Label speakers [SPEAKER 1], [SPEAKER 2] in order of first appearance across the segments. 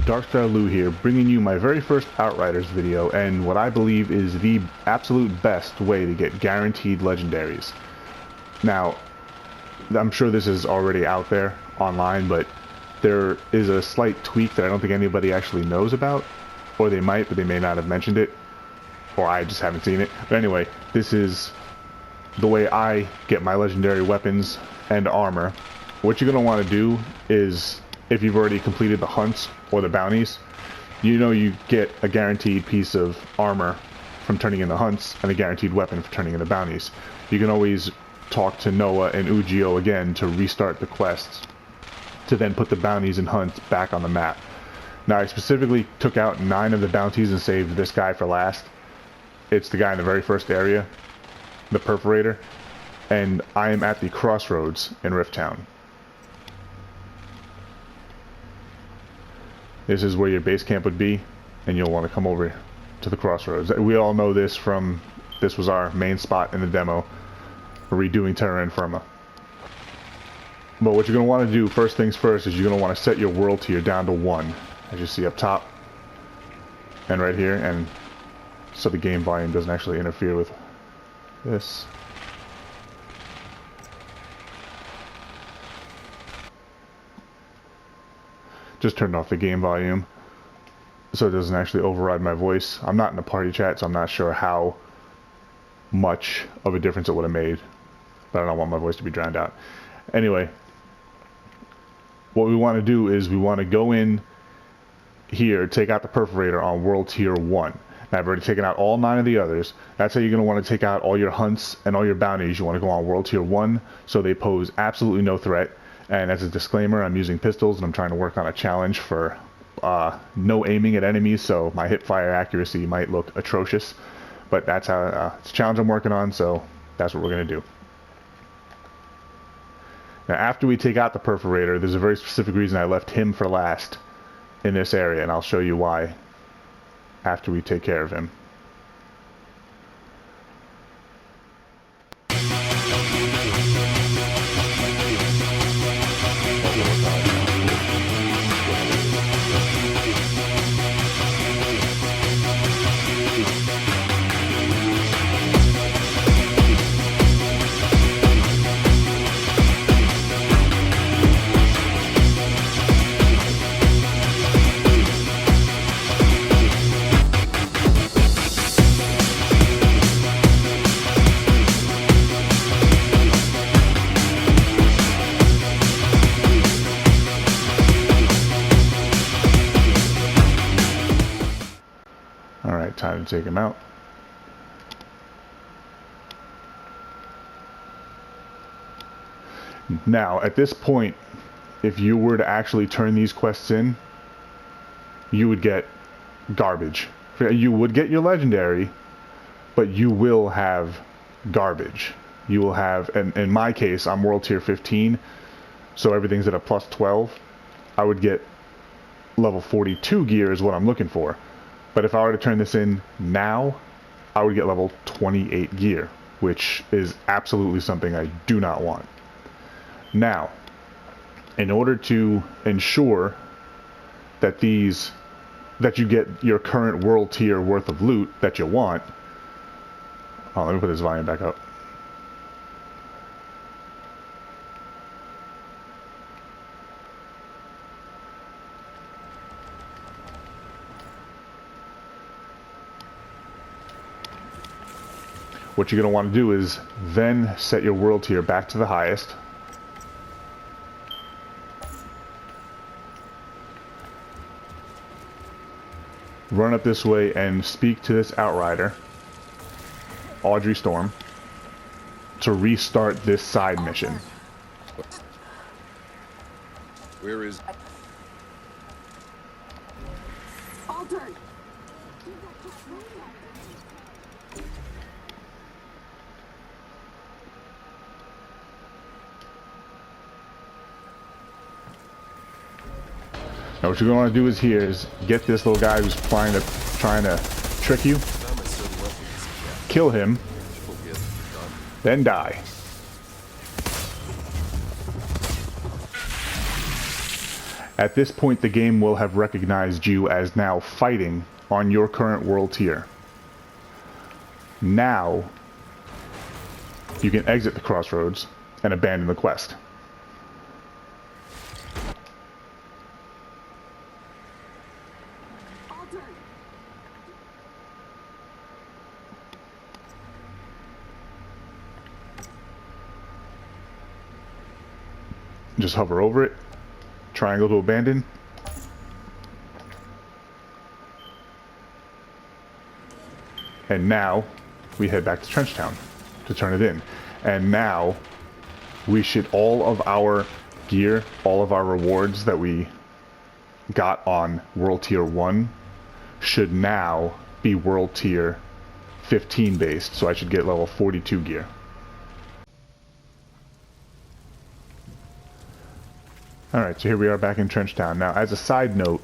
[SPEAKER 1] Darkstar Lou here, bringing you my very first Outriders video and what I believe is the absolute best way to get guaranteed legendaries. Now, I'm sure this is already out there online, but there is a slight tweak that I don't think anybody actually knows about, or they might, but they may not have mentioned it, or I just haven't seen it. But anyway, this is the way I get my legendary weapons and armor. What you're going to want to do is, if you've already completed the hunts or the bounties, you know you get a guaranteed piece of armor from turning in the hunts and a guaranteed weapon for turning in the bounties. You can always talk to Noah and Ugio again to restart the quests, to then put the bounties and hunts back on the map. Now, I specifically took out 9 of the bounties and saved this guy for last. It's the guy in the very first area, the Perforator, and I am at the crossroads in Rift Town. This is where your base camp would be, and you'll want to come over to the crossroads. We all know this from, this was our main spot in the demo, redoing Terra Infirma. But what you're going to want to do, first things first, is you're going to want to set your world tier down to 1, as you see up top, and right here, and so the game volume doesn't actually interfere with this. Just turned off the game volume so it doesn't actually override my voice. I'm not in a party chat, so I'm not sure how much of a difference it would have made, but I don't want my voice to be drowned out. Anyway, what we want to do is we want to go in here, take out the Perforator on World Tier 1. Now, I've already taken out all 9 of the others. That's how you're going to want to take out all your hunts and all your bounties. You want to go on World Tier 1, so they pose absolutely no threat. And as a disclaimer, I'm using pistols and I'm trying to work on a challenge for no aiming at enemies, so my hip fire accuracy might look atrocious. But that's how it's a challenge I'm working on, so that's what we're going to do. Now, after we take out the Perforator, there's a very specific reason I left him for last in this area, and I'll show you why after we take care of him. Alright, time to take him out. Now, at this point, if you were to actually turn these quests in, you would get garbage. You would get your legendary, but you will have garbage. You will have, and in my case, I'm World Tier 15, so everything's at a plus 12. I would get level 42 gear is what I'm looking for. But if I were to turn this in now, I would get level 28 gear, which is absolutely something I do not want. Now, in order to ensure that that you get your current world tier worth of loot that you want, oh, let me put this volume back up. What you're going to want to do is then set your world tier back to the highest. Run up this way and speak to this Outrider, Audrey Storm, to restart this side mission.
[SPEAKER 2] Where is...
[SPEAKER 3] Altered.
[SPEAKER 1] Now what you're going to want to do is here is get this little guy who's trying to trick you, kill him, then die. At this point, the game will have recognized you as now fighting on your current world tier. Now, you can exit the crossroads and abandon the quest.
[SPEAKER 3] Altered.
[SPEAKER 1] Just hover over it, triangle to abandon. And now we head back to Trenchtown to turn it in. And now we should, all of our gear, all of our rewards that we got on World Tier 1 should now be World Tier 15 based. So I should get level 42 gear. Alright, so here we are back in Trenchtown. Now, as a side note,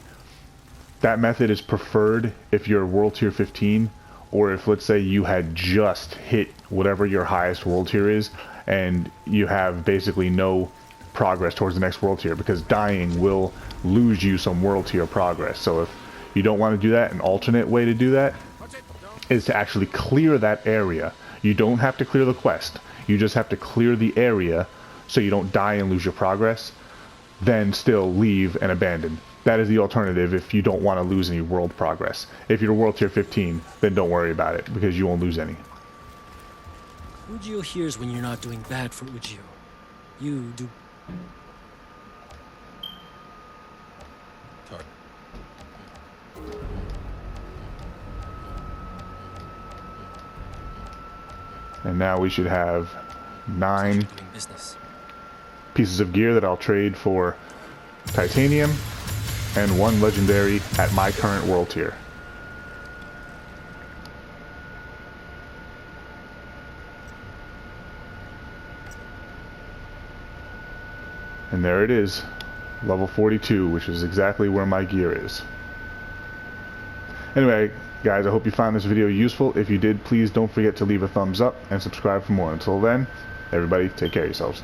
[SPEAKER 1] that method is preferred if you're World Tier 15, or if, let's say, you had just hit whatever your highest World Tier is, and you have basically no progress towards the next World Tier, because dying will lose you some World Tier progress. So if you don't want to do that, an alternate way to do that is to actually clear that area. You don't have to clear the quest. You just have to clear the area so you don't die and lose your progress. Then still leave and abandon. That is the alternative if you don't want to lose any world progress. If you're World Tier 15, then don't worry about it, because you won't lose any.
[SPEAKER 4] Ujio hears when you're not doing bad for Ujio. You do...
[SPEAKER 2] Target.
[SPEAKER 1] And now we should have 9
[SPEAKER 4] doing business.
[SPEAKER 1] pieces of gear that I'll trade for titanium and 1 legendary at my current world tier. And there it is, level 42, which is exactly where my gear is. Anyway, guys, I hope you found this video useful. If you did, please don't forget to leave a thumbs up and subscribe for more. Until then, everybody, take care of yourselves.